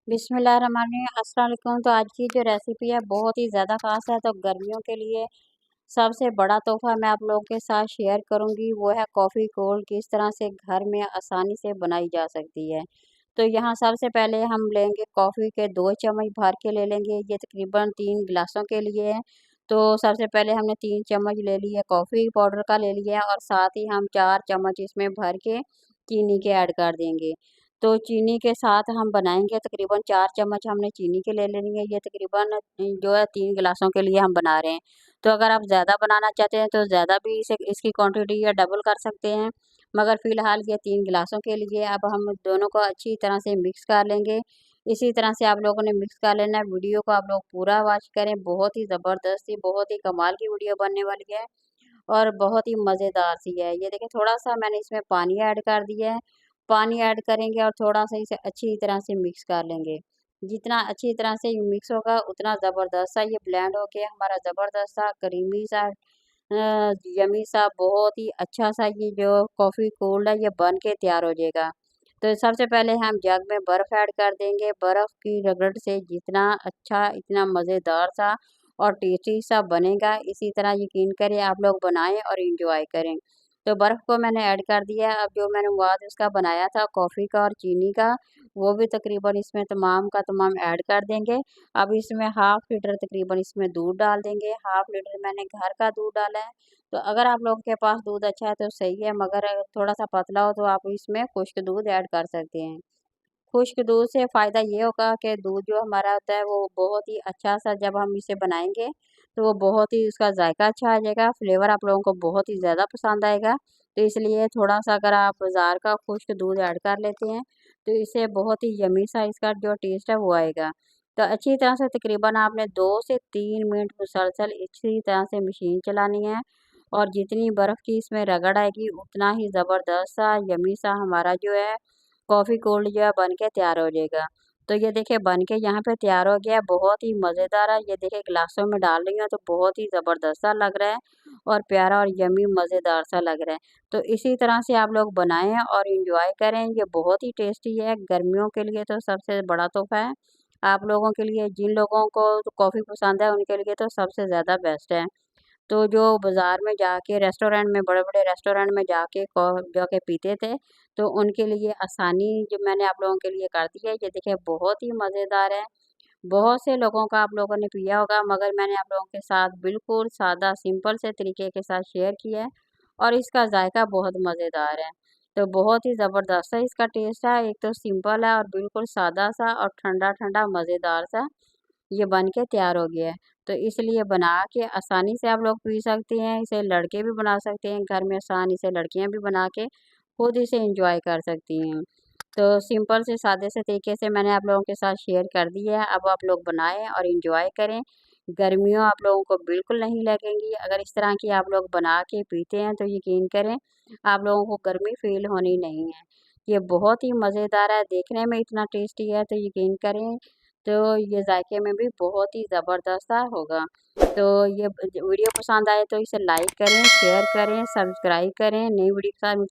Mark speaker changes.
Speaker 1: बिस्मिल्लाहिर्रहमानिर्रहीम, अस्सलाम वालेकुम। तो आज की जो रेसिपी है बहुत ही ज़्यादा ख़ास है। तो गर्मियों के लिए सबसे बड़ा तोहफ़ा मैं आप लोगों के साथ शेयर करूंगी, वो है कॉफ़ी कोल्ड किस तरह से घर में आसानी से बनाई जा सकती है। तो यहाँ सबसे पहले हम लेंगे कॉफ़ी के 2 चम्मच भर के ले लेंगे, ये तकरीबन 3 गिलासों के लिए है। तो सबसे पहले हमने 3 चम्मच ले लिए कॉफ़ी पाउडर का ले लिया और साथ ही हम 4 चम्मच इसमें भर के चीनी के ऐड कर देंगे। तो चीनी के साथ हम बनाएंगे, तकरीबन 4 चम्मच हमने चीनी के ले लेनी है। ये तकरीबन जो है 3 गिलासों के लिए हम बना रहे हैं। तो अगर आप ज़्यादा बनाना चाहते हैं तो ज़्यादा भी इसे इसकी क्वांटिटी या डबल कर सकते हैं, मगर फ़िलहाल ये 3 गिलासों के लिए। अब हम दोनों को अच्छी तरह से मिक्स कर लेंगे। इसी तरह से आप लोगों ने मिक्स कर लेना है। वीडियो को आप लोग पूरा वॉच करें, बहुत ही ज़बरदस्त सी, बहुत ही कमाल की वीडियो बनने वाली है और बहुत ही मज़ेदार सी है। ये देखिए, थोड़ा-सा मैंने इसमें पानी ऐड कर दिया है। पानी ऐड करेंगे और थोड़ा-सा इसे अच्छी तरह से मिक्स कर लेंगे। जितना अच्छी तरह से ये मिक्स होगा उतना ज़बरदस्त सा ये ब्लेंड होके हमारा ज़बरदस्त सा क्रीमी सा यम्मी सा, बहुत ही अच्छा सा ये जो कॉफ़ी कोल्ड है ये बन के तैयार हो जाएगा। तो सबसे पहले हम जग में बर्फ़ ऐड कर देंगे। बर्फ़ की रगड़ से जितना अच्छा, इतना मज़ेदार सा और टेस्टी सा बनेगा। इसी तरह यकीन करें आप लोग बनाएँ और एंजॉय करें। तो बर्फ़ को मैंने ऐड कर दिया है। अब जो मैंने स्वाद उसका बनाया था कॉफ़ी का और चीनी का, वो भी तकरीबन इसमें तमाम का तमाम ऐड कर देंगे। अब इसमें हाफ़ लीटर तकरीबन इसमें दूध डाल देंगे। हाफ़ लीटर मैंने घर का दूध डाला है। तो अगर आप लोगों के पास दूध अच्छा है तो सही है, मगर अगर थोड़ा-सा पतला हो तो आप इसमें खुश्क दूध ऐड कर सकते हैं। खुश्क दूध से फ़ायदा ये होगा कि दूध जो हमारा होता है वो बहुत ही अच्छा-सा, जब हम इसे बनाएँगे तो वो बहुत ही उसका ज़ायका अच्छा आ जाएगा, फ्लेवर आप लोगों को बहुत ही ज़्यादा पसंद आएगा। तो इसलिए थोड़ा-सा अगर आप बाज़ार का खुश्क दूध ऐड कर लेते हैं तो इससे बहुत ही यम्मी सा इसका जो टेस्ट है वो आएगा। तो अच्छी तरह से तकरीबन आपने 2 से 3 मिनट मुसलसल इसी तरह से मशीन चलानी है और जितनी बर्फ़ की इसमें रगड़ आएगी उतना ही ज़बरदस्त सा यम्मी सा हमारा जो है कॉफ़ी कोल्ड जो है बन के तैयार हो जाएगा। तो ये देखिए बन के यहाँ पे तैयार हो गया है, बहुत ही मज़ेदार है। ये देखिए गिलासों में डाल रही हूँ तो बहुत ही ज़बरदस्त सा लग रहा है और प्यारा और यम्मी मज़ेदार सा लग रहा है। तो इसी तरह से आप लोग बनाएँ और एंजॉय करें। ये बहुत ही टेस्टी है, गर्मियों के लिए तो सबसे बड़ा तोहफ़ा है। आप लोगों के लिए, जिन लोगों को तो कॉफ़ी पसंद है उनके लिए तो सबसे ज़्यादा बेस्ट है। तो जो बाज़ार में जाके रेस्टोरेंट में, बड़े-बड़े रेस्टोरेंट में जाके पीते थे, तो उनके लिए आसानी जो मैंने आप लोगों के लिए कर दी है। ये देखिए बहुत ही मज़ेदार है। बहुत से लोगों का आप लोगों ने पिया होगा, मगर मैंने आप लोगों के साथ बिल्कुल सादा सिंपल से तरीके के साथ शेयर किया है और इसका ज़ायका बहुत मज़ेदार है। तो बहुत ही ज़बरदस्त सा इसका टेस्ट है। एक तो सिंपल है और बिल्कुल सादा-सा और ठंडा-ठंडा मज़ेदार सा ये बन के तैयार हो गया है। तो इसलिए बना के आसानी से आप लोग पी सकते हैं। इसे लड़के भी बना सकते हैं घर में आसानी से, लड़कियाँ भी बना के खुद इसे एंजॉय कर सकती हैं। तो सिंपल से सादे से तरीके से मैंने आप लोगों के साथ शेयर कर दिया है। अब आप लोग बनाएँ और एंजॉय करें। गर्मियों आप लोगों को बिल्कुल नहीं लगेंगी। अगर इस तरह की आप लोग बना के पीते हैं तो यकीन करें आप लोगों को गर्मी फ़ील होनी नहीं है। ये बहुत ही मज़ेदार है, देखने में इतना टेस्टी है तो यकीन करें तो ये जायके में भी बहुत ही ज़बरदस्त सा होगा। तो ये वीडियो पसंद आए तो इसे लाइक करें, शेयर करें, सब्सक्राइब करें। नई वीडियो के साथ मिलते हैं।